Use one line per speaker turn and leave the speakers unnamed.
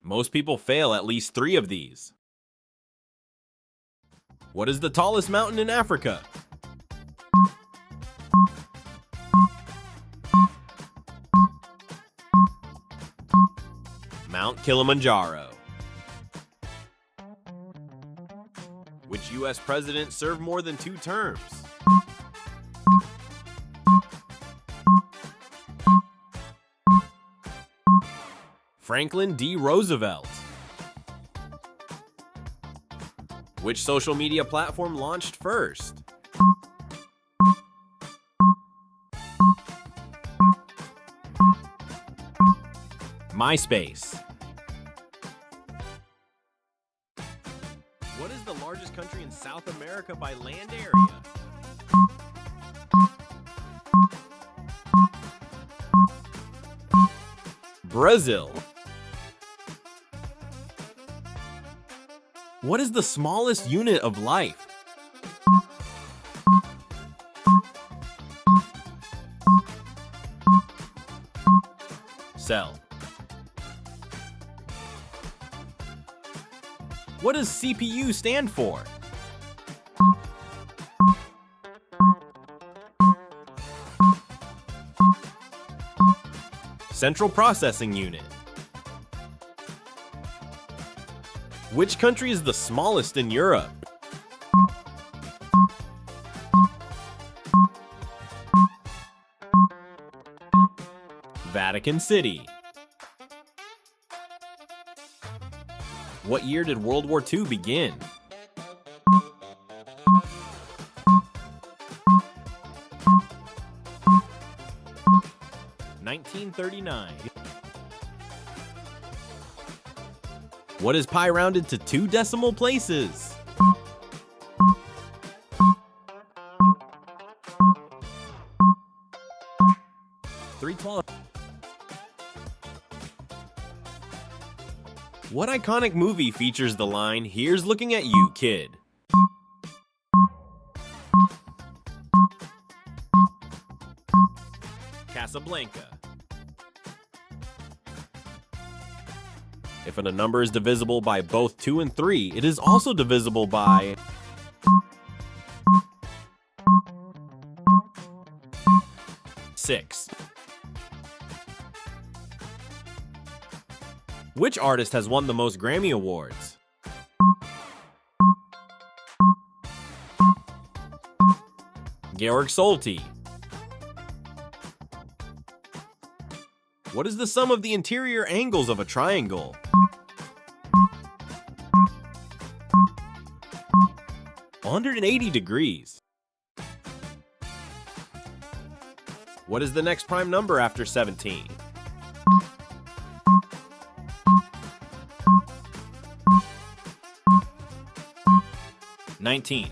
Most people fail at least 3 of these. What is the tallest mountain in Africa? Mount Kilimanjaro. Which U.S. president served more than 2 terms? Franklin D. Roosevelt. Which social media platform launched first? MySpace. What is the largest country in South America by land area? Brazil. What is the smallest unit of life? Cell. What does CPU stand for? Central Processing Unit. Which country is the smallest in Europe? Vatican City. What year did World War II begin? (1939). What is pi rounded to 2 decimal places? (312). What iconic movie features the line, "Here's looking at you, kid"? Casablanca. If a number is divisible by both 2 and 3, it is also divisible by 6. Which artist has won the most Grammy Awards? Georg Solti. What is the sum of the interior angles of a triangle? (180 degrees). What is the next prime number after 17? 19.